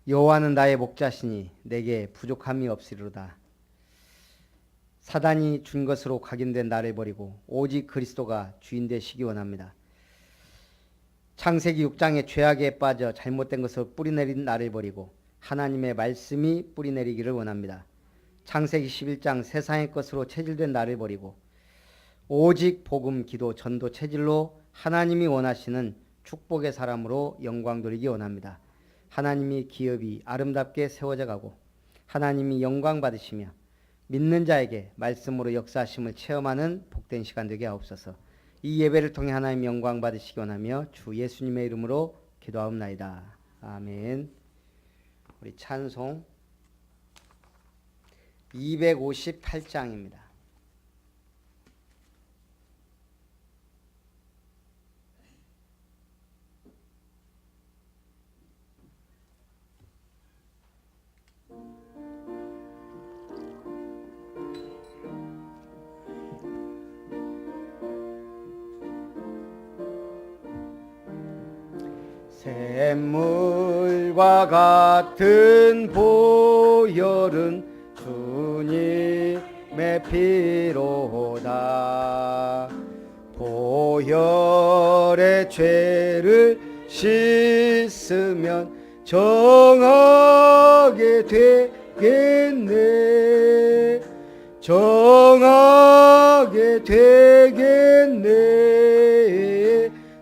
여호와는 나의 목자시니 내게 부족함이 없으리로다. 사단이 준 것으로 각인된 나를 버리고 오직 그리스도가 주인 되시기 원합니다. 창세기 6장의 죄악에 빠져 잘못된 것을 뿌리내린 나를 버리고 하나님의 말씀이 뿌리내리기를 원합니다. 창세기 11장 세상의 것으로 체질된 나를 버리고 오직 복음, 기도, 전도 체질로 하나님이 원하시는 축복의 사람으로 영광 돌리기 원합니다. 하나님이 기업이 아름답게 세워져 가고 하나님이 영광 받으시며 믿는 자에게 말씀으로 역사하심을 체험하는 복된 시간 되게 하옵소서. 이 예배를 통해 하나님 영광 받으시기 원하며 주 예수님의 이름으로 기도하옵나이다. 아멘. 우리 찬송 258장입니다. 샘물과 같은 보혈은 주님의 피로다. 보혈의 죄를 씻으면 정하게 되겠네. 정하게 되겠네.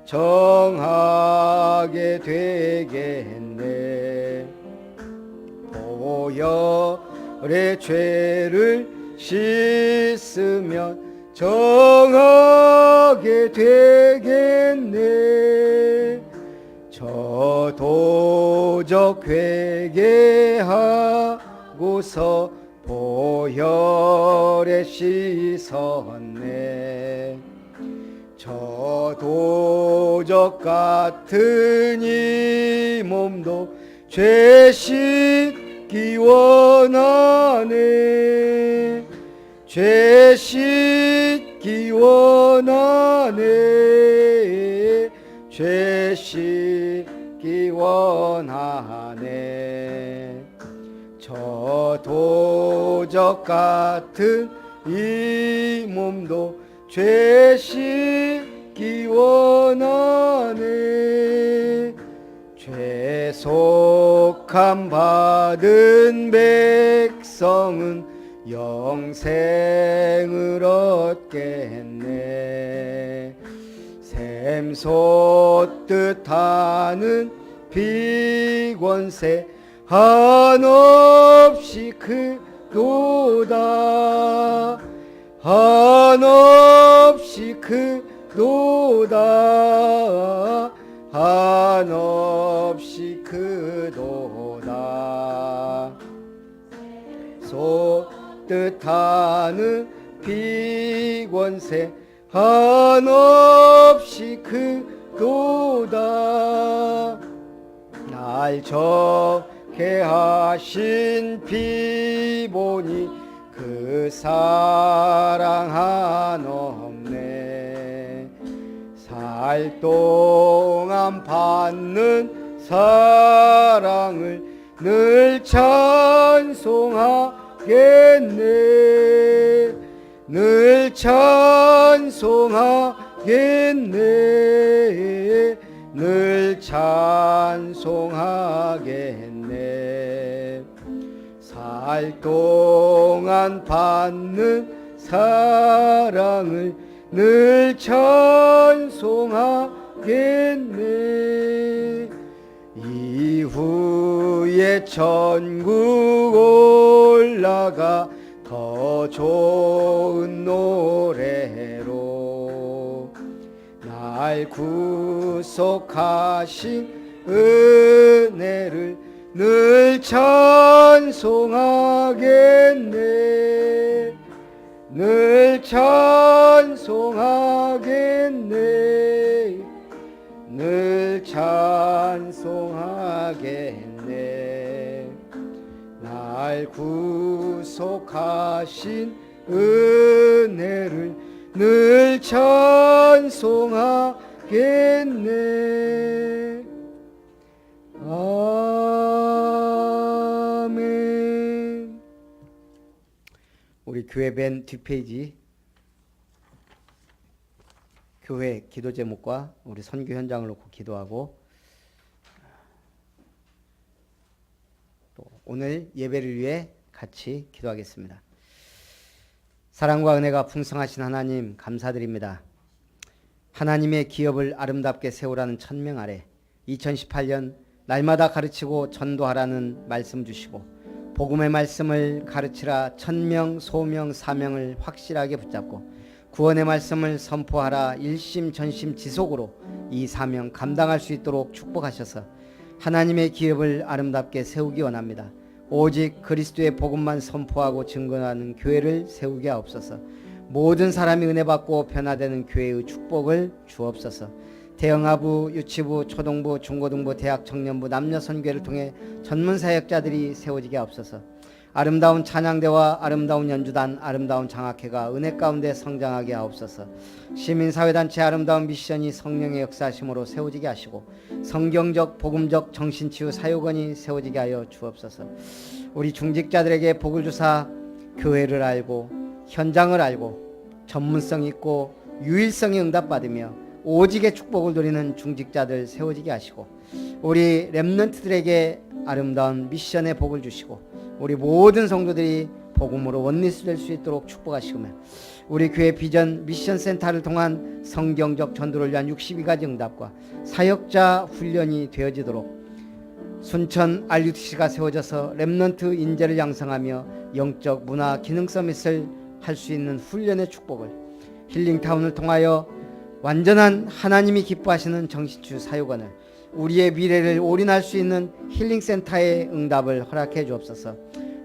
정하게 되겠네. 보혈의 죄를 씻으면 정하게 되겠네. 저도적 회개하고서 보혈에 씻었네. 저도적 같은 이 몸도 죄 씻기 원하네. 죄 씻기 원하네. 죄 씻기 원하네. 저도적 같은 이 몸도 죄 씻기 원하네. 죄속함 받은 백성은 영생을 얻겠네. 샘솟듯 하는 비권세 한없이 크도다. 한없이 크도다. 한없이 크도다. 솟듯하는 비권세 한없이 크도다. 날 적게 하신 피 보니 그 사랑 한없네. 살 동안 받는 사랑을 늘 찬송하겠네. 늘 찬송하겠네. 늘 찬송하겠네. 살 동안 받는 사랑을 늘 찬송하겠네. 이후에 천국 올라가 더 좋은 노래로 날 구속하신 은혜를 늘 찬송하겠네. 늘 찬송하겠네. 늘 찬송하겠네. 날 구속하신 은혜를 늘 찬송하겠네. 아멘. 우리 교회 맨 뒷페이지 교회 기도 제목과 우리 선교 현장을 놓고 기도하고 또 오늘 예배를 위해 같이 기도하겠습니다. 사랑과 은혜가 풍성하신 하나님 감사드립니다. 하나님의 기업을 아름답게 세우라는 천명 아래 2018년 날마다 가르치고 전도하라는 말씀 주시고 복음의 말씀을 가르치라 천명 소명 사명을 확실하게 붙잡고 구원의 말씀을 선포하라 일심전심 지속으로 이 사명 감당할 수 있도록 축복하셔서 하나님의 기업을 아름답게 세우기 원합니다. 오직 그리스도의 복음만 선포하고 증거하는 교회를 세우게 하옵소서. 모든 사람이 은혜 받고 변화되는 교회의 축복을 주옵소서. 대형하부, 유치부, 초등부, 중고등부, 대학, 청년부, 남녀 선교회를 통해 전문 사역자들이 세워지게 하옵소서. 아름다운 찬양대와 아름다운 연주단, 아름다운 장학회가 은혜 가운데 성장하게 하옵소서. 시민사회단체 아름다운 미션이 성령의 역사하심으로 세워지게 하시고 성경적, 복음적, 정신치유 사역원이 세워지게 하여 주옵소서. 우리 중직자들에게 복을 주사 교회를 알고 현장을 알고 전문성 있고 유일성에 응답받으며 오직의 축복을 누리는 중직자들 세워지게 하시고 우리 렘넌트들에게 아름다운 미션의 복을 주시고 우리 모든 성도들이 복음으로 원리스 될 수 있도록 축복하시며 우리 교회 비전 미션 센터를 통한 성경적 전도를 위한 62가지 응답과 사역자 훈련이 되어지도록 순천 RUTC가 세워져서 렘넌트 인재를 양성하며 영적 문화 기능 서밋을 할 수 있는 훈련의 축복을 힐링타운을 통하여 완전한 하나님이 기뻐하시는 정신치유 사역원을 우리의 미래를 올인할 수 있는 힐링센터의 응답을 허락해 주옵소서.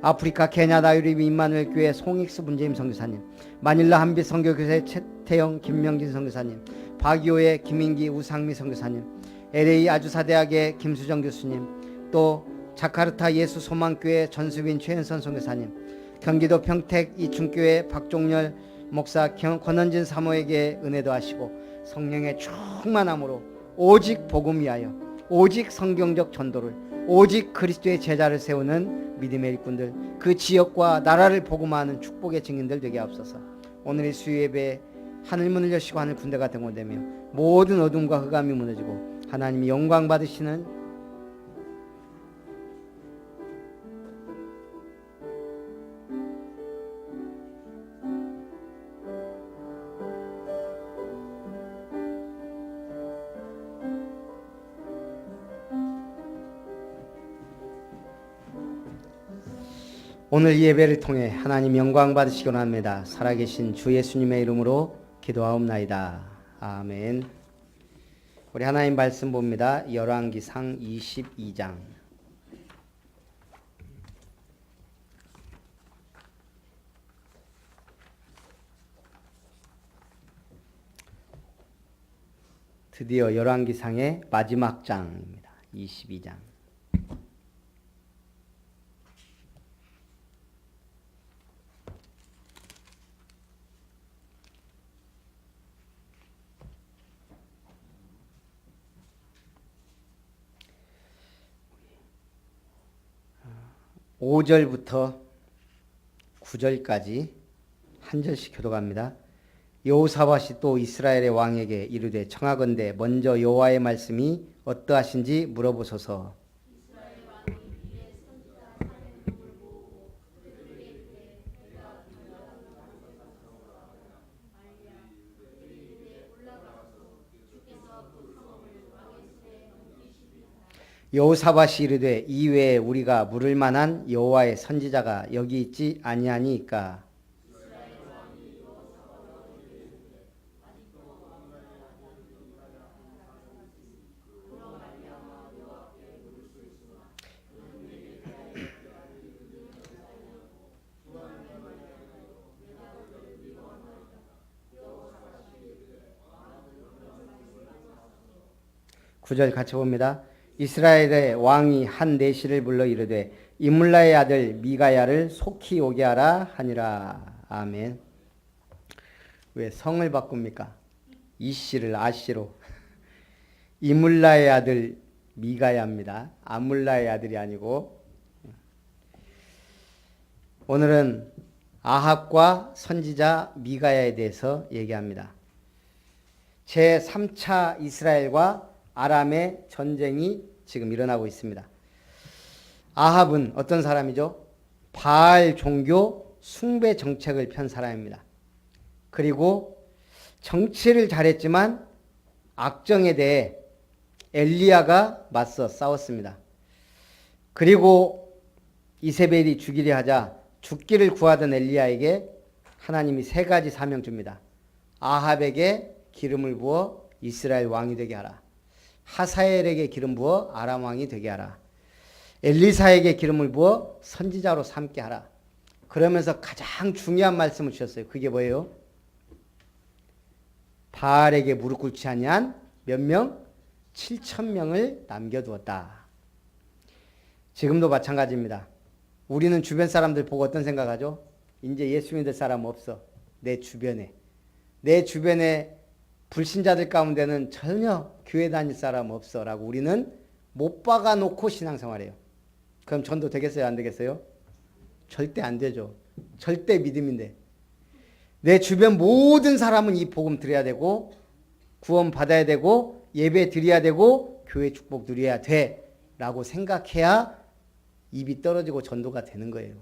아프리카 케냐 나이로비 임마누엘 교회 송익수 문재임 선교사님, 마닐라 한빛 선교교회 최태영 김명진 선교사님, 바기오의 김인기 우상미 선교사님, LA 아주사대학의 김수정 교수님, 또 자카르타 예수 소망교회 전수빈 최현선 선교사님, 경기도 평택 이충교회 박종렬 목사 권원진 사모에게 은혜도 하시고 성령의 충만함으로 오직 복음 위하여 오직 성경적 전도를 오직 그리스도의 제자를 세우는 믿음의 일꾼들 그 지역과 나라를 복음화하는 축복의 증인들 되게 하옵소서. 오늘의 수요예배 하늘문을 여시고 하늘 군대가 등원되며 모든 어둠과 흑암이 무너지고 하나님이 영광 받으시는 오늘 예배를 통해 하나님 영광 받으시기 원합니다. 살아계신 주 예수님의 이름으로 기도하옵나이다. 아멘. 우리 하나님 말씀 봅니다. 열왕기상 22장. 드디어 열왕기상의 마지막 장입니다. 22장. 오 5절부터 9절까지 한 절씩 교독합니다. 여호사밧이 또 이스라엘의 왕에게 이르되 청하건대 먼저 여호와의 말씀이 어떠하신지 물어보소서. 여호사밧이 이르되 이외에 우리가 물을 만한 여호와의 선지자가 여기 있지 아니하니까. 구절 같이 봅니다. 이스라엘의 왕이 한 내시를 불러 이르되 이물라의 아들 미가야를 속히 오게 하라 하니라. 아멘. 왜 성을 바꿉니까? 이씨를 아씨로. 이물라의 아들 미가야입니다. 아물라의 아들이 아니고. 오늘은 아합과 선지자 미가야에 대해서 얘기합니다. 제3차 이스라엘과 아람의 전쟁이 지금 일어나고 있습니다. 아합은 어떤 사람이죠? 바알 종교 숭배 정책을 편 사람입니다. 그리고 정치를 잘했지만 악정에 대해 엘리야가 맞서 싸웠습니다. 그리고 이세벨이 죽이려 하자 죽기를 구하던 엘리야에게 하나님이 3가지 사명 줍니다. 아합에게 기름을 부어 이스라엘 왕이 되게 하라. 하사엘에게 기름 부어 아람 왕이 되게 하라. 엘리사에게 기름을 부어 선지자로 삼게 하라. 그러면서 가장 중요한 말씀을 주셨어요. 그게 뭐예요? 바알에게 무릎 꿇지 아니한 몇 명? 7,000명을 남겨두었다. 지금도 마찬가지입니다. 우리는 주변 사람들 보고 어떤 생각하죠? 이제 예수 믿을 사람 없어. 내 주변에 불신자들 가운데는 전혀 교회 다닐 사람 없어 라고 우리는 못 박아놓고 신앙생활해요. 그럼 전도 되겠어요? 안 되겠어요? 절대 안 되죠. 절대 믿음인데. 내 주변 모든 사람은 이 복음 드려야 되고 구원 받아야 되고 예배 드려야 되고 교회 축복 누려야 돼 라고 생각해야 입이 떨어지고 전도가 되는 거예요.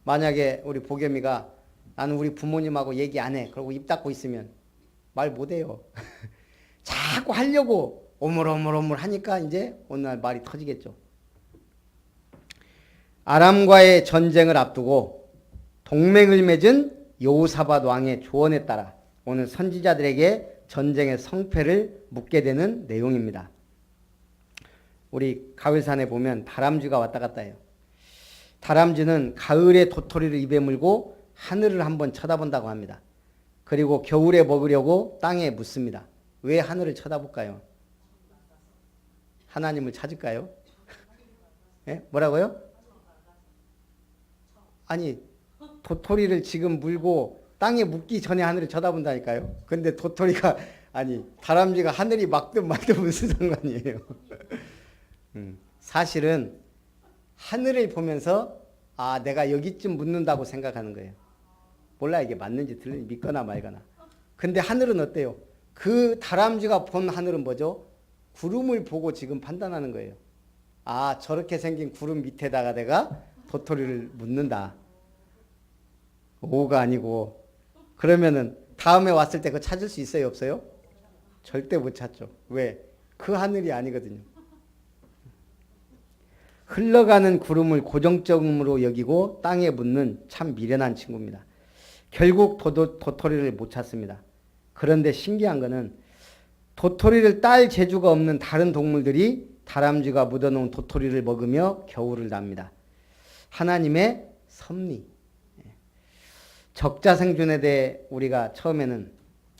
만약에 우리 보겸이가 나는 우리 부모님하고 얘기 안 해. 그러고 입 닫고 있으면 말 못해요. 자꾸 하려고 오물오물 하니까 이제 어느 날 말이 터지겠죠. 아람과의 전쟁을 앞두고 동맹을 맺은 여호사밧 왕의 조언에 따라 오늘 선지자들에게 전쟁의 성패를 묻게 되는 내용입니다. 우리 가을산에 보면 다람쥐가 왔다 갔다 해요. 다람쥐는 가을에 도토리를 입에 물고 하늘을 한번 쳐다본다고 합니다. 그리고 겨울에 먹으려고 땅에 묻습니다. 왜 하늘을 쳐다볼까요? 하나님을 찾을까요? 네? 뭐라고요? 아니 도토리를 지금 물고 땅에 묻기 전에 하늘을 쳐다본다니까요. 근데 도토리가 아니 다람쥐가 하늘이 막든 말든 무슨 상관이에요. 사실은 하늘을 보면서 아 내가 여기쯤 묻는다고 생각하는 거예요. 몰라 이게 맞는지 틀린지 믿거나 말거나. 근데 하늘은 어때요? 그 다람쥐가 본 하늘은 뭐죠? 구름을 보고 지금 판단하는 거예요. 아 저렇게 생긴 구름 밑에다가 내가 도토리를 묻는다. 오가 아니고 그러면은 다음에 왔을 때 그거 찾을 수 있어요? 없어요? 절대 못 찾죠. 왜? 그 하늘이 아니거든요. 흘러가는 구름을 고정점으로 여기고 땅에 묻는 참 미련한 친구입니다. 결국 도토리를 못 찾습니다. 그런데 신기한 거는 도토리를 딸 재주가 없는 다른 동물들이 다람쥐가 묻어놓은 도토리를 먹으며 겨울을 납니다. 하나님의 섭리. 적자생존에 대해 우리가 처음에는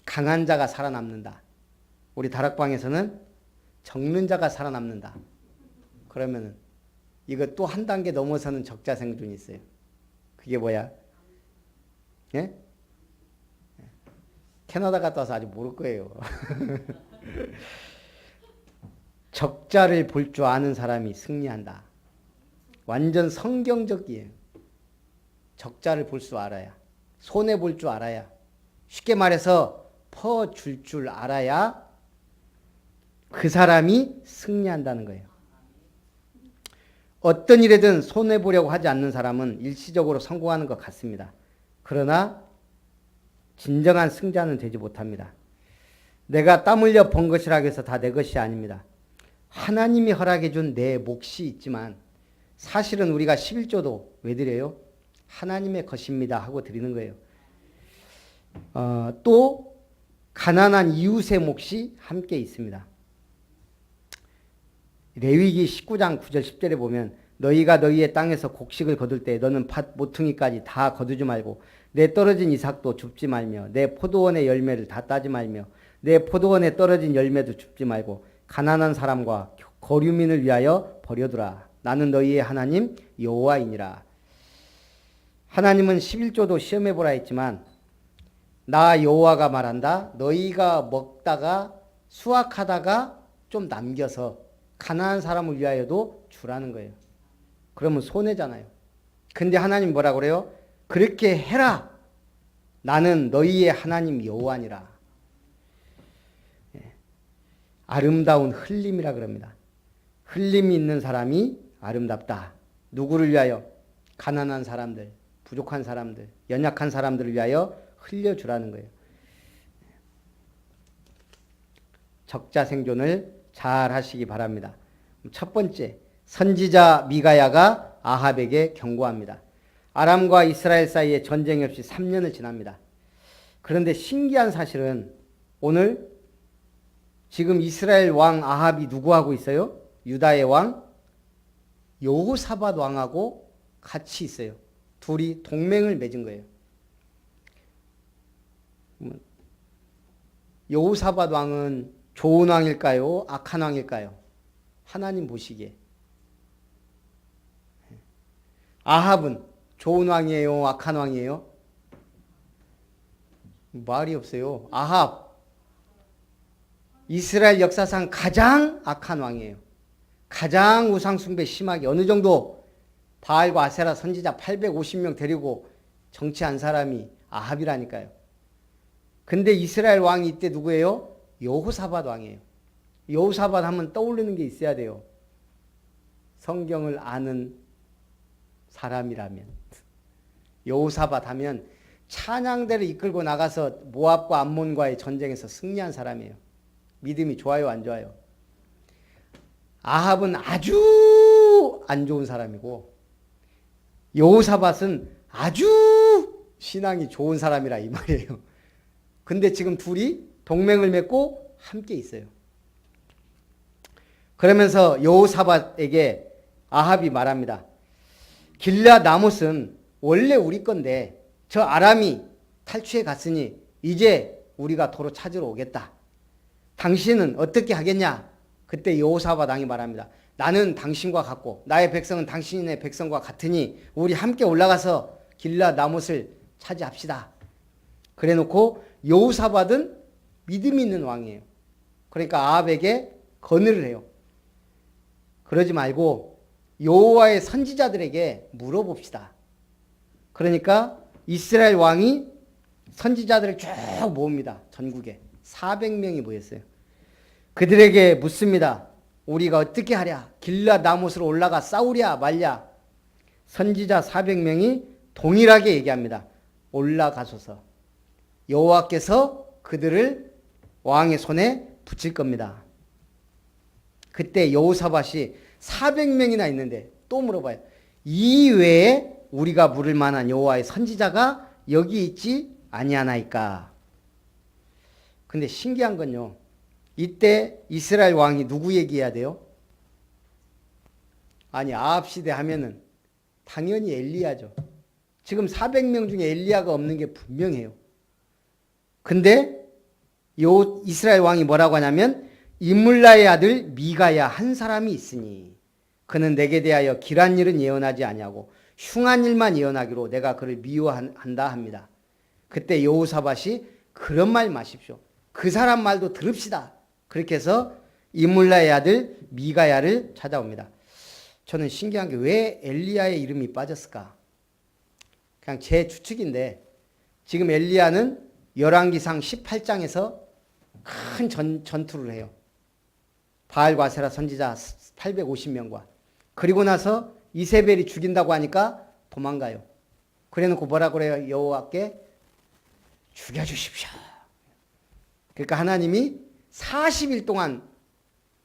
강한 자가 살아남는다. 우리 다락방에서는 적는 자가 살아남는다. 그러면은 이거 또 한 단계 넘어서는 적자생존이 있어요. 그게 뭐야? 예? 캐나다 갔다 와서 아직 모를 거예요. 적자를 볼 줄 아는 사람이 승리한다. 완전 성경적이에요. 적자를 볼 줄 알아야. 손해 볼 줄 알아야. 쉽게 말해서 퍼줄 줄 알아야 그 사람이 승리한다는 거예요. 어떤 일에든 손해보려고 하지 않는 사람은 일시적으로 성공하는 것 같습니다. 그러나 진정한 승자는 되지 못합니다. 내가 땀 흘려 번 것이라고 해서 다 내 것이 아닙니다. 하나님이 허락해 준 내 몫이 있지만 사실은 우리가 11조도 왜 드려요? 하나님의 것입니다 하고 드리는 거예요. 또 가난한 이웃의 몫이 함께 있습니다. 레위기 19장 9절 10절에 보면 너희가 너희의 땅에서 곡식을 거둘 때 너는 밭 모퉁이까지 다 거두지 말고 내 떨어진 이삭도 줍지 말며 내 포도원의 열매를 다 따지 말며 내 포도원에 떨어진 열매도 줍지 말고 가난한 사람과 거류민을 위하여 버려두라. 나는 너희의 하나님 여호와이니라. 하나님은 11조도 시험해보라 했지만 나 여호와가 말한다. 너희가 먹다가 수확하다가 좀 남겨서 가난한 사람을 위하여도 주라는 거예요. 그러면 손해잖아요. 근데 하나님 뭐라 그래요? 그렇게 해라. 나는 너희의 하나님 여호와니라. 아름다운 흘림이라 그럽니다. 흘림이 있는 사람이 아름답다. 누구를 위하여? 가난한 사람들, 부족한 사람들, 연약한 사람들을 위하여 흘려주라는 거예요. 적자생존을 잘 하시기 바랍니다. 첫 번째, 선지자 미가야가 아합에게 경고합니다. 아람과 이스라엘 사이에 전쟁이 없이 3년을 지납니다. 그런데 신기한 사실은 오늘 지금 이스라엘 왕 아합이 누구하고 있어요? 유다의 왕 여호사밧 왕하고 같이 있어요. 둘이 동맹을 맺은 거예요. 여호사밧 왕은 좋은 왕일까요? 악한 왕일까요? 하나님 보시기에. 아합은 좋은 왕이에요? 악한 왕이에요? 말이 없어요. 아합 이스라엘 역사상 가장 악한 왕이에요. 가장 우상숭배 심하게 어느 정도 바알과 아세라 선지자 850명 데리고 정치한 사람이 아합이라니까요. 근데 이스라엘 왕이 이때 누구예요? 여호사밧 왕이에요. 여호사밧 하면 떠오르는 게 있어야 돼요. 성경을 아는 사람이라면. 여호사밧 하면 찬양대를 이끌고 나가서 모압과 암몬과의 전쟁에서 승리한 사람이에요. 믿음이 좋아요, 안 좋아요? 아합은 아주 안 좋은 사람이고 여호사밧은 아주 신앙이 좋은 사람이라 이 말이에요. 근데 지금 둘이 동맹을 맺고 함께 있어요. 그러면서 여호사밧에게 아합이 말합니다. 길앗 라못은 원래 우리 건데 저 아람이 탈취해 갔으니 이제 우리가 도로 찾으러 오겠다. 당신은 어떻게 하겠냐? 그때 여호사밧 왕이 말합니다. 나는 당신과 같고 나의 백성은 당신의 백성과 같으니 우리 함께 올라가서 길앗 라못을 차지합시다. 그래놓고 여호사밧은 믿음이 있는 왕이에요. 그러니까 아합에게 건의를 해요. 그러지 말고 여호와의 선지자들에게 물어봅시다. 그러니까 이스라엘 왕이 선지자들을 쭉 모읍니다. 전국에 400명이 모였어요. 그들에게 묻습니다. 우리가 어떻게 하랴? 길앗 라못으로 올라가 싸우랴 말랴? 선지자 400명이 동일하게 얘기합니다. 올라가소서. 여호와께서 그들을 왕의 손에 붙일 겁니다. 그때 여호사밧이 400명이나 있는데 또 물어봐요. 이 외에 우리가 물을 만한 여호와의 선지자가 여기 있지 아니하나이까? 근데 신기한 건요. 이때 이스라엘 왕이 누구 얘기해야 돼요? 아니 아합 시대 하면은 당연히 엘리야죠. 지금 400명 중에 엘리야가 없는 게 분명해요. 근데 이스라엘 왕이 뭐라고 하냐면 임물라의 아들 미가야 한 사람이 있으니 그는 내게 대하여 길한 일은 예언하지 아니하고 흉한 일만 예언하기로 내가 그를 미워한다 합니다. 그때 여호사밧이 그런 말 마십시오. 그 사람 말도 들읍시다. 그렇게 해서 임물라의 아들 미가야를 찾아옵니다. 저는 신기한 게 왜 엘리야의 이름이 빠졌을까? 그냥 제 추측인데 지금 엘리야는 열왕기상 18장에서 큰 전투를 해요. 바알과 아세라 선지자 850명과. 그리고 나서 이세벨이 죽인다고 하니까 도망가요. 그래놓고 뭐라 그래요? 여호와께 죽여주십시오. 그러니까 하나님이 40일 동안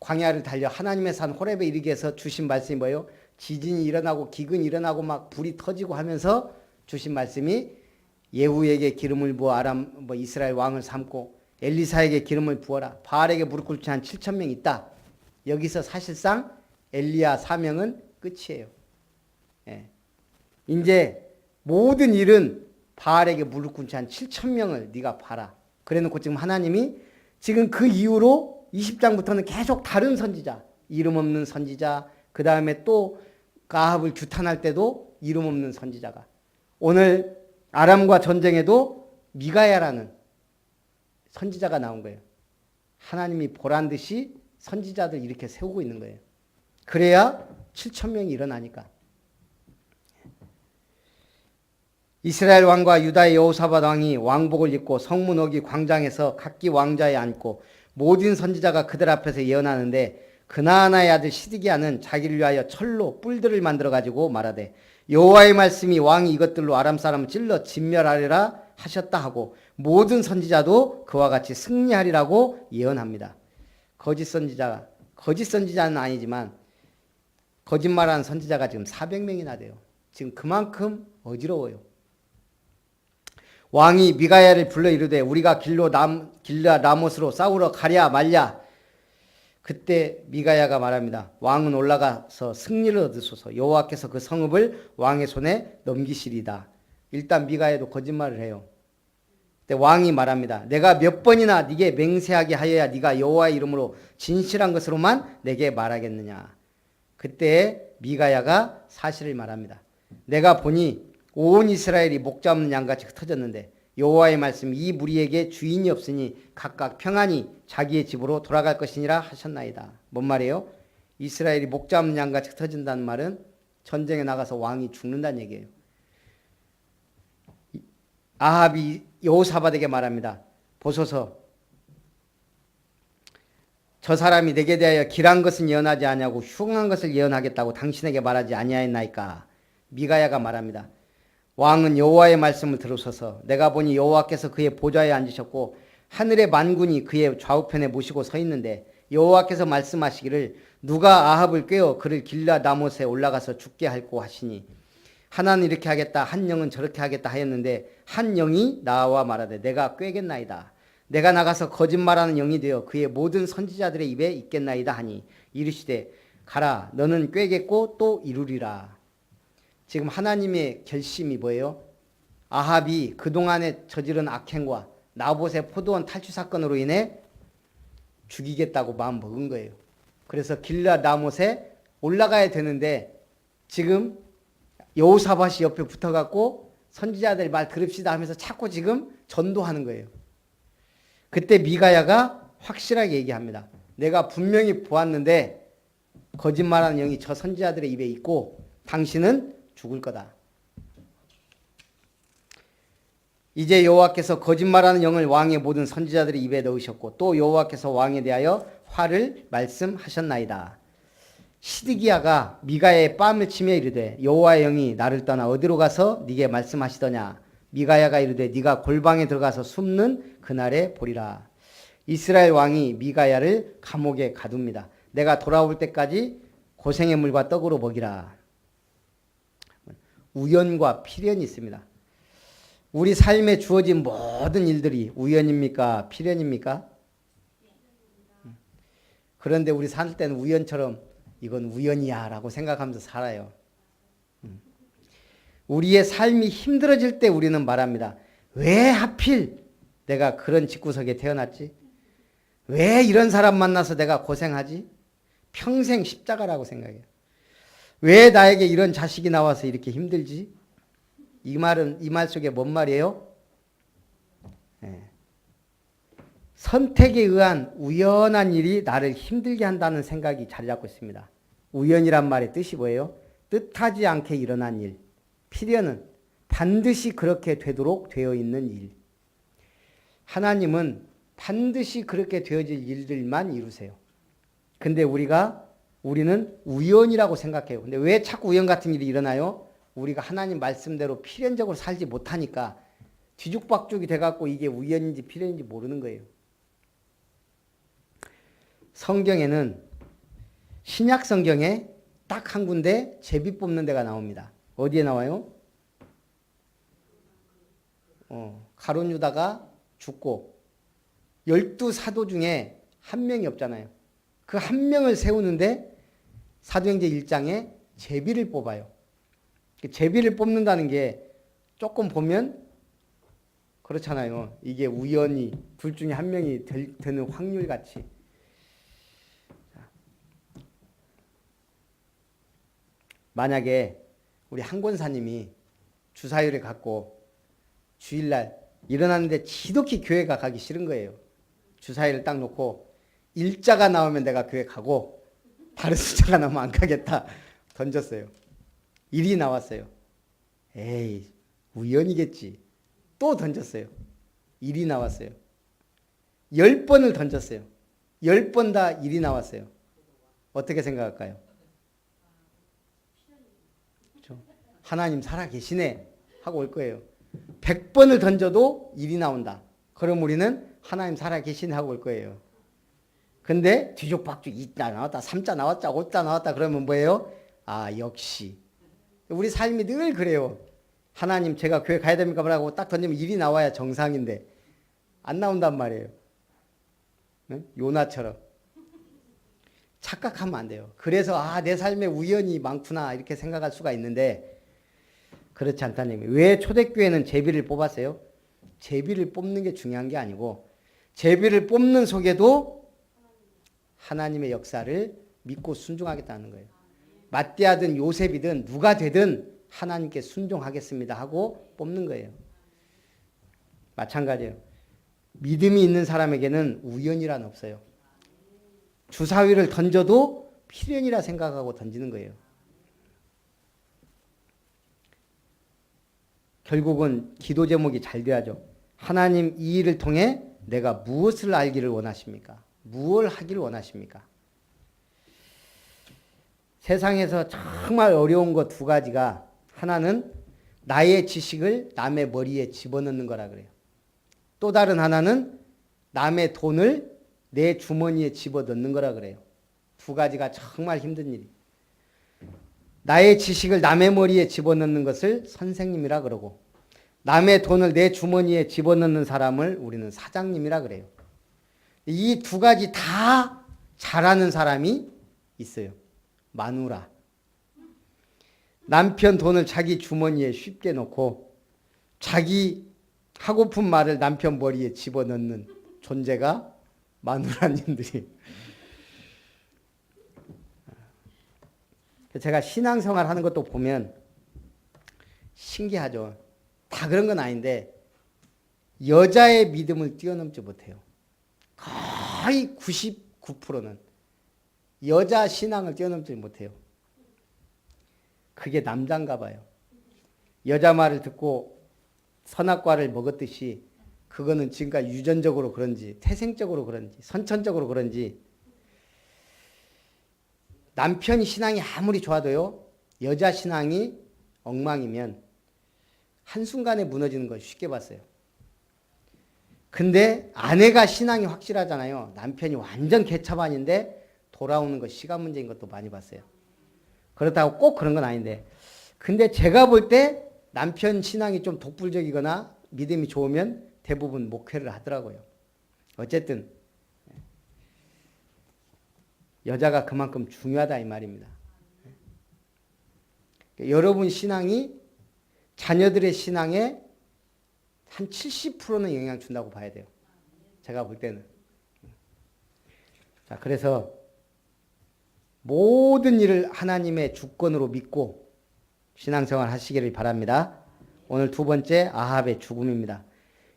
광야를 달려 하나님의 산 호렙에 이르게 해서 주신 말씀이 뭐예요? 지진이 일어나고 기근이 일어나고 막 불이 터지고 하면서 주신 말씀이 예후에게 기름을 부어 아람 이스라엘 왕을 삼고 엘리사에게 기름을 부어라. 바알에게 무릎 꿇지 한 7,000명 있다. 여기서 사실상 엘리야 사명은 끝이에요. 예. 이제 모든 일은 바알에게 무릎 꿇지 한 7,000명을 네가 봐라. 그래놓고 지금 하나님이 지금 그 이후로 20장부터는 계속 다른 선지자, 이름 없는 선지자, 그 다음에 또 아합을 규탄할 때도 이름 없는 선지자가 오늘 아람과 전쟁에도 미가야라는 선지자가 나온 거예요. 하나님이 보란 듯이 선지자들 이렇게 세우고 있는 거예요. 그래야 7,000명이 일어나니까. 이스라엘 왕과 유다의 여호사밧 왕이 왕복을 입고 성문 어기 광장에서 각기 왕좌에 앉고 모든 선지자가 그들 앞에서 예언하는데 그나아나의 아들 시드기야는 자기를 위하여 철로 뿔들을 만들어 가지고 말하되 여호와의 말씀이 왕이 이것들로 아람 사람을 찔러 진멸하리라 하셨다 하고 모든 선지자도 그와 같이 승리하리라고 예언합니다. 거짓 선지자는 아니지만 거짓말하는 선지자가 지금 400명이나 돼요. 지금 그만큼 어지러워요. 왕이 미가야를 불러 이르되 우리가 길라 라못으로 싸우러 가랴 말랴. 그때 미가야가 말합니다. 왕은 올라가서 승리를 얻으소서. 여호와께서 그 성읍을 왕의 손에 넘기시리다. 일단 미가야도 거짓말을 해요. 그때 왕이 말합니다. 내가 몇 번이나 네게 맹세하게 하여야 네가 여호와의 이름으로 진실한 것으로만 내게 말하겠느냐. 그때 미가야가 사실을 말합니다. 내가 보니 온 이스라엘이 목 잡는 양같이 흩어졌는데 여호와의 말씀 이 무리에게 주인이 없으니 각각 평안히 자기의 집으로 돌아갈 것이니라 하셨나이다. 뭔 말이에요? 이스라엘이 목 잡는 양같이 흩어진다는 말은 전쟁에 나가서 왕이 죽는다는 얘기예요. 아합이 여호사밧에게 말합니다. 보소서, 저 사람이 내게 대하여 길한 것은 예언하지 아니하고 흉한 것을 예언하겠다고 당신에게 말하지 아니하였나이까. 미가야가 말합니다. 왕은 여호와의 말씀을 들으소서. 내가 보니 여호와께서 그의 보좌에 앉으셨고 하늘의 만군이 그의 좌우편에 모시고 서 있는데 여호와께서 말씀하시기를 누가 아합을 꾀어 그를 길라 라못에 올라가서 죽게 할고 하시니 하나는 이렇게 하겠다 한 영은 저렇게 하겠다 하였는데 한 영이 나와 말하되 내가 꾀겠나이다. 내가 나가서 거짓말하는 영이 되어 그의 모든 선지자들의 입에 있겠나이다 하니 이르시되 가라 너는 꾀겠고 또 이루리라. 지금 하나님의 결심이 뭐예요? 아합이 그동안에 저지른 악행과 나봇의 포도원 탈취 사건으로 인해 죽이겠다고 마음 먹은 거예요. 그래서 길라 라못에 올라가야 되는데 지금 여호사밧이 옆에 붙어갖고 선지자들 말 들읍시다 하면서 자꾸 지금 전도하는 거예요. 그때 미가야가 확실하게 얘기합니다. 내가 분명히 보았는데 거짓말하는 영이 저 선지자들의 입에 있고 당신은 죽을 거다. 이제 여호와께서 거짓말하는 영을 왕의 모든 선지자들의 입에 넣으셨고 또 여호와께서 왕에 대하여 화를 말씀하셨나이다. 시드기야가 미가야의 뺨을 치며 이르되 여호와의 영이 나를 떠나 어디로 가서 네게 말씀하시더냐. 미가야가 이르되 네가 골방에 들어가서 숨는 그날에 보리라. 이스라엘 왕이 미가야를 감옥에 가둡니다. 내가 돌아올 때까지 고생의 물과 떡으로 먹이라. 우연과 필연이 있습니다. 우리 삶에 주어진 모든 일들이 우연입니까? 필연입니까? 그런데 우리 살 때는 우연처럼 이건 우연이야 라고 생각하면서 살아요. 우리의 삶이 힘들어질 때 우리는 말합니다. 왜 하필 내가 그런 집구석에 태어났지? 왜 이런 사람 만나서 내가 고생하지? 평생 십자가라고 생각해요. 왜 나에게 이런 자식이 나와서 이렇게 힘들지? 이 말 속에 뭔 말이에요? 네. 선택에 의한 우연한 일이 나를 힘들게 한다는 생각이 자리 잡고 있습니다. 우연이란 말의 뜻이 뭐예요? 뜻하지 않게 일어난 일. 필연은 반드시 그렇게 되도록 되어 있는 일. 하나님은 반드시 그렇게 되어질 일들만 이루세요. 근데 우리는 우연이라고 생각해요. 근데 왜 자꾸 우연 같은 일이 일어나요? 우리가 하나님 말씀대로 필연적으로 살지 못하니까 뒤죽박죽이 돼갖고 이게 우연인지 필연인지 모르는 거예요. 성경에는 신약 성경에 딱 한 군데 제비 뽑는 데가 나옵니다. 어디에 나와요? 가룟 유다가 죽고 12사도 중에 한 명이 없잖아요. 그 한 명을 세우는데 사도행전 1장에 제비를 뽑아요. 제비를 뽑는다는 게 조금 보면 그렇잖아요. 이게 우연히 둘 중에 한 명이 되는 확률 같이. 만약에 우리 한 권사님이 주사위를 갖고 주일날 일어났는데 지독히 교회가 가기 싫은 거예요. 주사위를 딱 놓고 일자가 나오면 내가 교회 가고 다른 숫자가 나오면 안 가겠다 던졌어요. 1이 나왔어요. 에이, 우연이겠지. 또 던졌어요. 1이 나왔어요. 10번을 던졌어요. 10번 다 1이 나왔어요. 어떻게 생각할까요? 그렇죠? 하나님 살아계시네 하고 올 거예요. 100번을 던져도 1이 나온다. 그럼 우리는 하나님 살아계시네 하고 올 거예요. 근데 뒤죽박죽 2자 나왔다, 3자 나왔다, 5자 나왔다 그러면 뭐예요? 아, 역시. 우리 삶이 늘 그래요. 하나님 제가 교회 가야 됩니까? 라고 딱 던지면 1이 나와야 정상인데 안 나온단 말이에요. 네? 요나처럼. 착각하면 안 돼요. 그래서 내 삶에 우연이 많구나 이렇게 생각할 수가 있는데 그렇지 않다는 얘기예요. 왜 초대교회는 제비를 뽑았어요? 제비를 뽑는 게 중요한 게 아니고 제비를 뽑는 속에도 하나님의 역사를 믿고 순종하겠다는 거예요. 마띠아든 요셉이든 누가 되든 하나님께 순종하겠습니다 하고 뽑는 거예요. 마찬가지예요. 믿음이 있는 사람에게는 우연이란 없어요. 주사위를 던져도 필연이라 생각하고 던지는 거예요. 결국은 기도 제목이 잘 돼야죠. 하나님 이 일을 통해 내가 무엇을 알기를 원하십니까? 무엇을 하기를 원하십니까? 세상에서 정말 어려운 것 두 가지가 하나는 나의 지식을 남의 머리에 집어넣는 거라 그래요. 또 다른 하나는 남의 돈을 내 주머니에 집어넣는 거라 그래요. 두 가지가 정말 힘든 일이. 나의 지식을 남의 머리에 집어넣는 것을 선생님이라 그러고 남의 돈을 내 주머니에 집어넣는 사람을 우리는 사장님이라 그래요. 이 두 가지 다 잘하는 사람이 있어요. 마누라. 남편 돈을 자기 주머니에 쉽게 넣고 자기 하고픈 말을 남편 머리에 집어넣는 존재가 마누라님들이. 제가 신앙생활 하는 것도 보면 신기하죠. 다 그런 건 아닌데 여자의 믿음을 뛰어넘지 못해요. 거의 99%는 여자 신앙을 뛰어넘지 못해요. 그게 남자인가 봐요. 여자 말을 듣고 선악과를 먹었듯이 그거는 지금까지 유전적으로 그런지 태생적으로 그런지 선천적으로 그런지 남편 신앙이 아무리 좋아도요. 여자 신앙이 엉망이면 한순간에 무너지는 걸 쉽게 봤어요. 근데 아내가 신앙이 확실하잖아요. 남편이 완전 개차반인데 돌아오는 거 시간 문제인 것도 많이 봤어요. 그렇다고 꼭 그런 건 아닌데 근데 제가 볼 때 남편 신앙이 좀 독불적이거나 믿음이 좋으면 대부분 목회를 하더라고요. 어쨌든 여자가 그만큼 중요하다 이 말입니다. 여러분 신앙이 자녀들의 신앙에 한 70%는 영향 준다고 봐야 돼요. 제가 볼 때는. 자, 그래서 모든 일을 하나님의 주권으로 믿고 신앙생활 하시기를 바랍니다. 오늘 두 번째 아합의 죽음입니다.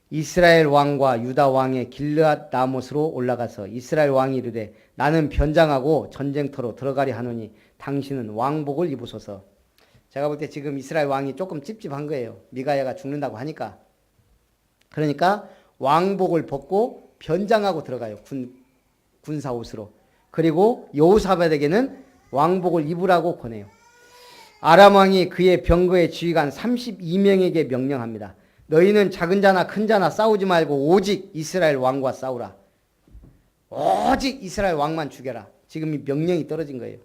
이스라엘 왕과 유다 왕의 길르앗 라못으로 올라가서 이스라엘 왕이 이르되 나는 변장하고 전쟁터로 들어가리 하노니 당신은 왕복을 입으소서. 제가 볼 때 지금 이스라엘 왕이 조금 찝찝한 거예요. 미가야가 죽는다고 하니까. 그러니까 왕복을 벗고 변장하고 들어가요. 군사 옷으로. 그리고 여호사밧에게는 왕복을 입으라고 권해요. 아람 왕이 그의 병거의 지휘관 32명에게 명령합니다. 너희는 작은 자나 큰 자나 싸우지 말고 오직 이스라엘 왕과 싸우라. 오직 이스라엘 왕만 죽여라. 지금 이 명령이 떨어진 거예요.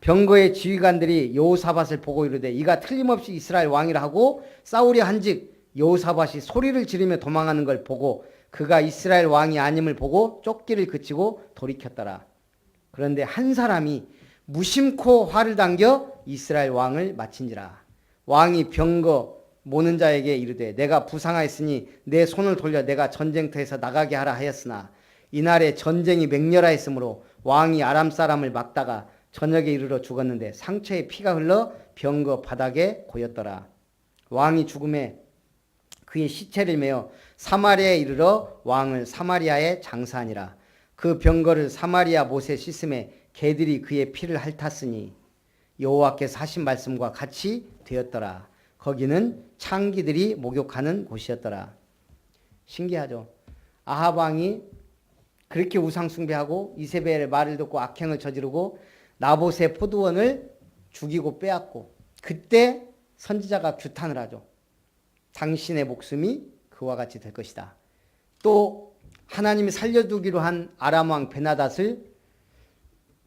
병거의 지휘관들이 여호사밧을 보고 이르되 이가 틀림없이 이스라엘 왕이라 하고 싸우려 한즉 여호사밧이 소리를 지르며 도망하는 걸 보고 그가 이스라엘 왕이 아님을 보고 쫓기를 그치고 돌이켰더라. 그런데 한 사람이 무심코 활을 당겨 이스라엘 왕을 마친지라. 왕이 병거 모는 자에게 이르되 내가 부상하였으니 내 손을 돌려 내가 전쟁터에서 나가게 하라 하였으나 이날에 전쟁이 맹렬하였으므로 왕이 아람 사람을 막다가 저녁에 이르러 죽었는데 상처에 피가 흘러 병거 바닥에 고였더라. 왕이 죽음에 그의 시체를 메어 사마리아에 이르러 왕을 사마리아에 장사하니라. 그 병거를 사마리아 못에 씻음에 개들이 그의 피를 핥았으니 여호와께서 하신 말씀과 같이 되었더라. 거기는 창기들이 목욕하는 곳이었더라. 신기하죠. 아합 왕이 그렇게 우상 숭배하고 이세벨의 말을 듣고 악행을 저지르고 나봇의 포도원을 죽이고 빼앗고, 그때 선지자가 규탄을 하죠. 당신의 목숨이 그와 같이 될 것이다. 또 하나님이 살려두기로 한 아람 왕 베나닷을,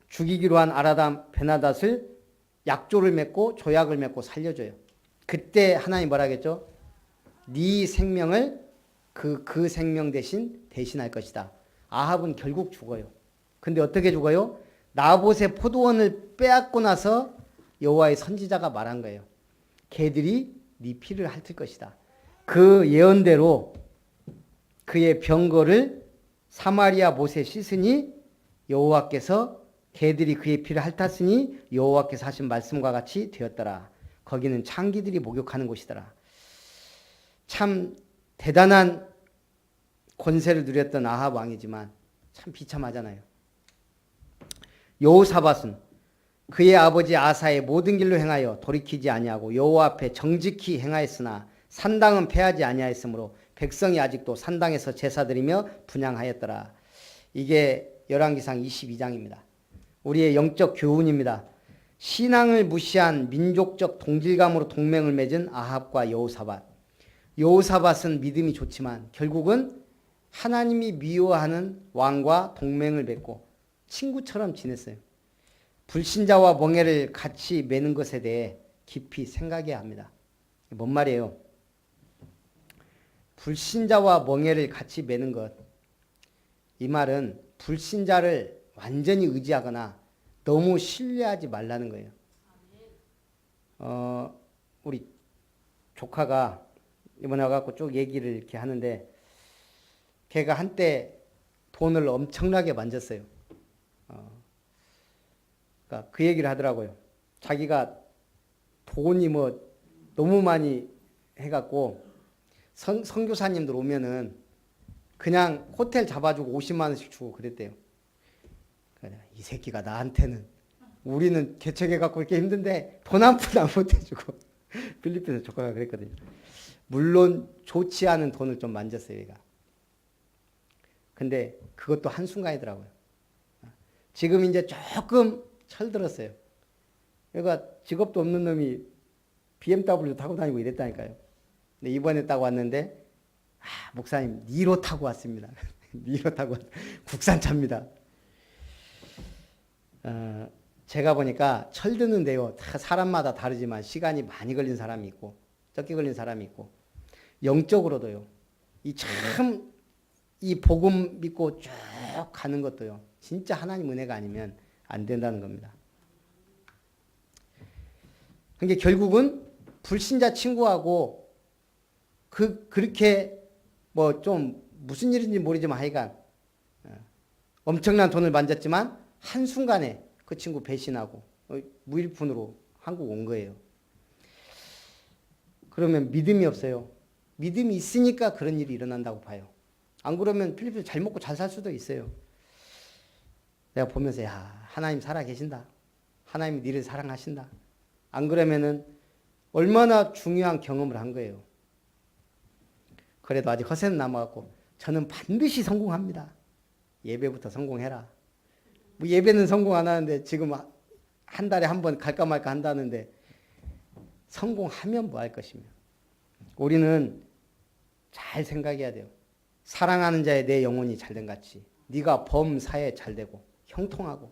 죽이기로 한 아람 베나닷을 약조를 맺고 조약을 맺고 살려줘요. 그때 하나님 뭐라 하겠죠? 네 생명을 그 생명 대신할 것이다. 아합은 결국 죽어요. 근데 어떻게 죽어요? 나봇의 포도원을 빼앗고 나서 여호와의 선지자가 말한 거예요. 개들이 네 피를 핥을 것이다. 그 예언대로 그의 병거를 사마리아 못에 씻으니 여호와께서 개들이 그의 피를 핥았으니 여호와께서 하신 말씀과 같이 되었더라. 거기는 창기들이 목욕하는 곳이더라. 참 대단한 권세를 누렸던 아합 왕이지만 참 비참하잖아요. 여호사밧은 그의 아버지 아사의 모든 길로 행하여 돌이키지 아니하고 여호와 앞에 정직히 행하였으나 산당은 패하지 아니하였으므로 백성이 아직도 산당에서 제사드리며 분향하였더라. 이게 열왕기상 22장입니다. 우리의 영적 교훈입니다. 신앙을 무시한 민족적 동질감으로 동맹을 맺은 아합과 여호사밧. 여호사밧은 믿음이 좋지만 결국은 하나님이 미워하는 왕과 동맹을 맺고 친구처럼 지냈어요. 불신자와 멍에를 같이 매는 것에 대해 깊이 생각해야 합니다. 뭔 말이에요? 불신자와 멍에를 같이 매는 것. 이 말은 불신자를 완전히 의지하거나 너무 신뢰하지 말라는 거예요. 우리 조카가 이번에 와갖고 쭉 얘기를 이렇게 하는데, 걔가 한때 돈을 엄청나게 만졌어요. 그러니까 그 얘기를 하더라고요. 자기가 돈이 뭐 너무 많이 해갖고 선교사님들 오면은 그냥 호텔 잡아주고 50만 원씩 주고 그랬대요. 이 새끼가 나한테는, 우리는 개척해갖고 이렇게 힘든데 돈 한 푼 안 못해주고 필리핀에서 조카가 그랬거든요. 물론 좋지 않은 돈을 좀 만졌어요, 얘가. 근데 그것도 한순간이더라고요. 지금 이제 조금 철들었어요. 그러니까 직업도 없는 놈이 BMW 타고 다니고 이랬다니까요. 근데 이번에 딱 왔는데, 목사님 니로 타고 왔습니다. 니로 타고 국산차입니다. 제가 보니까 철드는데요, 다 사람마다 다르지만 시간이 많이 걸린 사람이 있고 적게 걸린 사람이 있고, 영적으로도요, 이 복음 믿고 쭉 가는 것도요, 진짜 하나님 은혜가 아니면 안 된다는 겁니다. 그러니까 결국은 불신자 친구하고 그렇게 뭐 좀 무슨 일인지 모르지만 하여간 엄청난 돈을 만졌지만 한순간에 그 친구 배신하고 무일푼으로 한국 온 거예요. 그러면 믿음이 없어요. 믿음이 있으니까 그런 일이 일어난다고 봐요. 안 그러면 필리핀에서 잘 먹고 잘 살 수도 있어요. 내가 보면서, 하나님 살아 계신다. 하나님이 니를 사랑하신다. 안 그러면은 얼마나 중요한 경험을 한 거예요. 그래도 아직 허세는 남아갖고 저는 반드시 성공합니다. 예배부터 성공해라. 뭐 예배는 성공 안 하는데 지금 한 달에 한 번 갈까 말까 한다는데 성공하면 뭐 할 것이며. 우리는 잘 생각해야 돼요. 사랑하는 자의 내 영혼이 잘된 같이 네가 범사에 잘되고 형통하고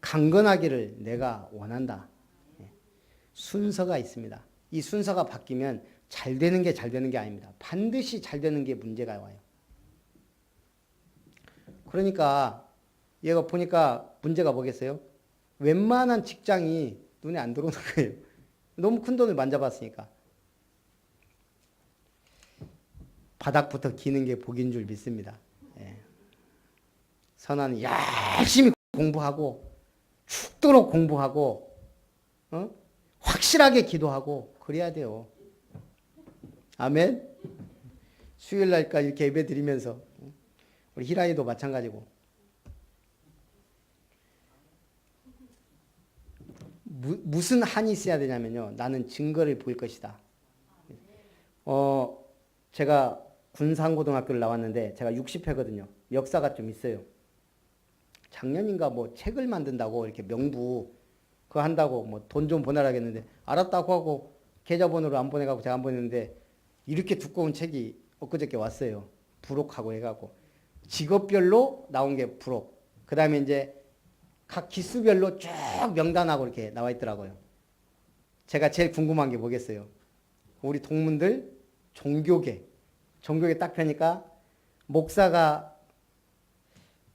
강건하기를 내가 원한다. 순서가 있습니다. 이 순서가 바뀌면 잘 되는 게 아닙니다. 반드시 잘 되는 게 문제가 와요. 그러니까 얘가 보니까 문제가 뭐겠어요? 웬만한 직장이 눈에 안 들어오는 거예요. 너무 큰 돈을 만져봤으니까. 바닥부터 기는 게 복인 줄 믿습니다. 선아는 열심히 공부하고 죽도록 공부하고 확실하게 기도하고 그래야 돼요. 아멘. 수요일 날까지 이렇게 예배 드리면서 우리 희라이도 마찬가지고. 무슨 한이 있어야 되냐면요, 나는 증거를 보일 것이다. 제가 군산고등학교를 나왔는데 제가 60회거든요. 역사가 좀 있어요. 작년인가 뭐 책을 만든다고 이렇게 명부 그거 한다고 뭐 돈 좀 보내라겠는데 알았다고 하고 계좌번호를 안 보내가고 제가 안 보냈는데 이렇게 두꺼운 책이 엊그저께 왔어요. 부록하고 해가고 직업별로 나온 게 부록. 그 다음에 이제 각 기수별로 쭉 명단하고 이렇게 나와 있더라고요. 제가 제일 궁금한 게 뭐겠어요? 우리 동문들 종교계 딱 펴니까 목사가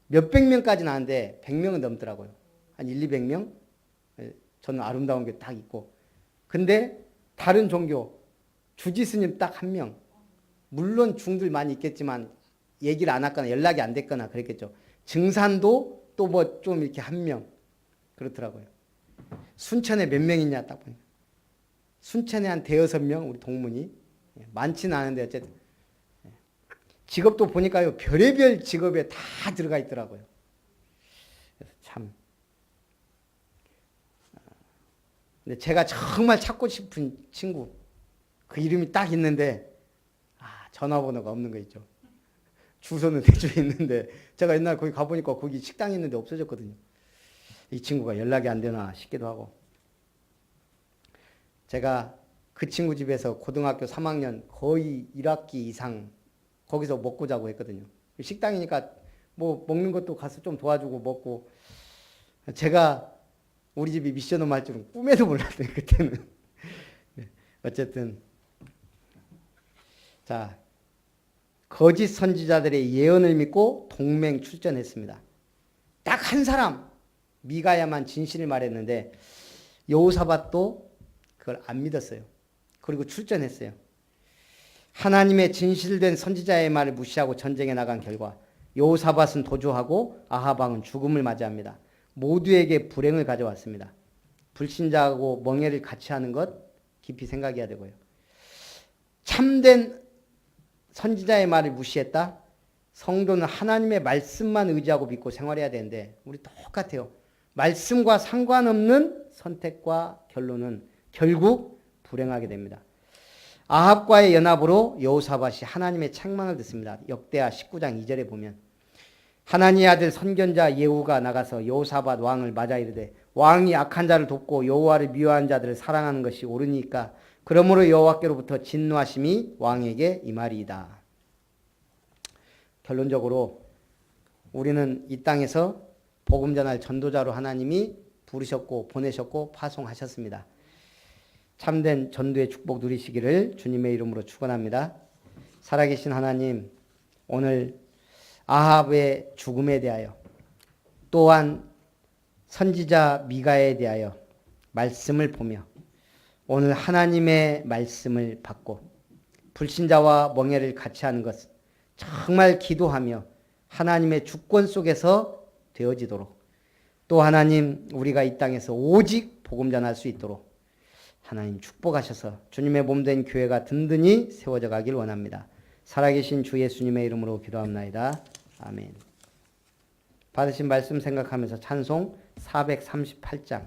몇백 명까지는 아는데 100명은 넘더라고요. 한 1, 200명? 저는 아름다운 게 딱 있고. 근데 다른 종교 주지스님 딱 한 명. 물론 중들 많이 있겠지만 얘기를 안 했거나 연락이 안 됐거나 그랬겠죠. 증산도 또 뭐 좀 이렇게 한 명. 그렇더라고요. 순천에 몇 명 있냐 딱 보니까. 순천에 한 대여섯 명 우리 동문이. 많지는 않은데 어쨌든. 직업도 보니까요. 별의별 직업에 다 들어가 있더라고요. 그래서 참. 근데 제가 정말 찾고 싶은 친구. 그 이름이 딱 있는데 전화번호가 없는 거 있죠. 주소는 대충 있는데 제가 옛날 거기 가보니까 거기 식당이 있는데 없어졌거든요. 이 친구가 연락이 안 되나 싶기도 하고. 제가 그 친구 집에서 고등학교 3학년 거의 1학기 이상 거기서 먹고 자고 했거든요. 식당이니까 뭐 먹는 것도 가서 좀 도와주고 먹고. 제가 우리 집이 미션홈 할 줄은 꿈에도 몰랐어요. 그때는. 어쨌든 자 거짓 선지자들의 예언을 믿고 동맹 출전했습니다. 딱 한 사람 미가야만 진실을 말했는데 여호사밧도 그걸 안 믿었어요. 그리고 출전했어요. 하나님의 진실된 선지자의 말을 무시하고 전쟁에 나간 결과 여호사밧은 도주하고 아합 왕은 죽음을 맞이합니다. 모두에게 불행을 가져왔습니다. 불신자하고 멍해를 같이 하는 것 깊이 생각해야 되고요. 참된 선지자의 말을 무시했다? 성도는 하나님의 말씀만 의지하고 믿고 생활해야 되는데 우리 똑같아요. 말씀과 상관없는 선택과 결론은 결국 불행하게 됩니다. 아합과의 연합으로 여호사밧이 하나님의 책망을 듣습니다. 역대하 19장 2절에 보면 하나님의 아들 선견자 예후가 나가서 여호사밧 왕을 맞아 이르되 왕이 악한 자를 돕고 여호와를 미워하는 자들을 사랑하는 것이 옳으니까 그러므로 여호와께로부터 진노하심이 왕에게 임하리이다. 결론적으로 우리는 이 땅에서 복음 전할 전도자로 하나님이 부르셨고 보내셨고 파송하셨습니다. 참된 전도의 축복 누리시기를 주님의 이름으로 축원합니다. 살아계신 하나님, 오늘 아합의 죽음에 대하여 또한 선지자 미가에 대하여 말씀을 보며 오늘 하나님의 말씀을 받고 불신자와 멍해를 같이 하는 것 정말 기도하며 하나님의 주권 속에서 되어지도록 또 하나님 우리가 이 땅에서 오직 복음 전할 수 있도록 하나님 축복하셔서 주님의 몸된 교회가 든든히 세워져 가길 원합니다. 살아계신 주 예수님의 이름으로 기도합나이다. 아멘. 받으신 말씀 생각하면서 찬송 438장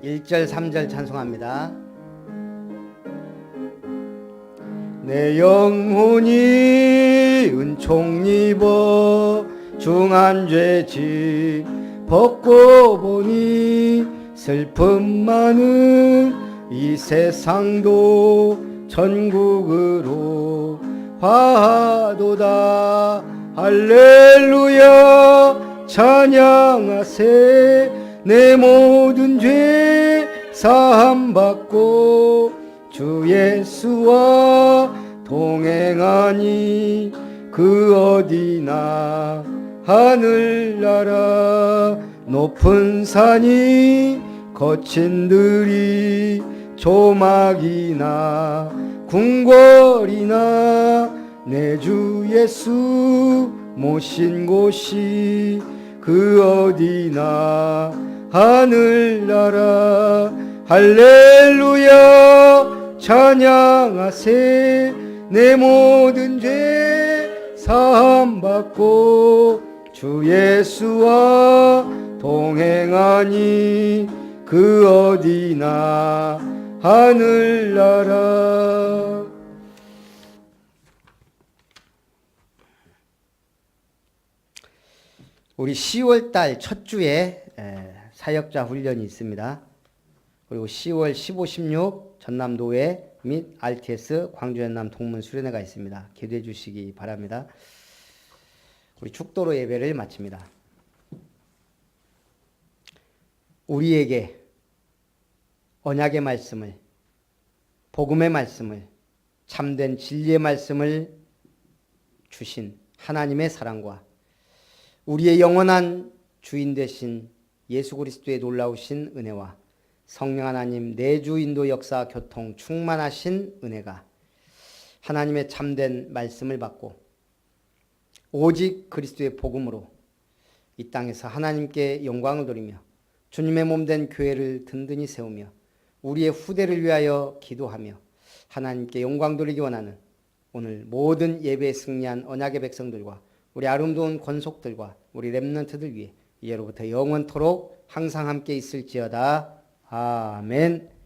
(1절) (3절) 찬송합니다. 내 영혼이 은총 입어 중한 죄짐 벗고 보니 슬픔 많은 이 세상도 전국으로 화도다. 할렐루야 찬양하세. 내 모든 죄 사함받고 주 예수와 동행하니 그 어디나 하늘나라 높은 산이 거친 들이 조막이나 궁궐이나 내 주 예수 모신 곳이 그 어디나 하늘나라 할렐루야 찬양하세 내 모든 죄 사함받고 주 예수와 동행하니 그 어디나 하늘나라. 우리 10월달 첫 주에 사역자 훈련이 있습니다. 그리고 10월 15, 16 전남도회 및 RTS 광주 연남 동문 수련회가 있습니다. 기도해 주시기 바랍니다. 우리 축도로 예배를 마칩니다. 우리에게 언약의 말씀을, 복음의 말씀을, 참된 진리의 말씀을 주신 하나님의 사랑과 우리의 영원한 주인 되신 예수 그리스도의 놀라우신 은혜와 성령 하나님 내주 인도 역사 교통 충만하신 은혜가 하나님의 참된 말씀을 받고 오직 그리스도의 복음으로 이 땅에서 하나님께 영광을 돌리며 주님의 몸된 교회를 든든히 세우며 우리의 후대를 위하여 기도하며 하나님께 영광 돌리기 원하는 오늘 모든 예배에 승리한 언약의 백성들과 우리 아름다운 권속들과 우리 렘넌트들 위해 이제로부터 영원토록 항상 함께 있을지어다. 아멘.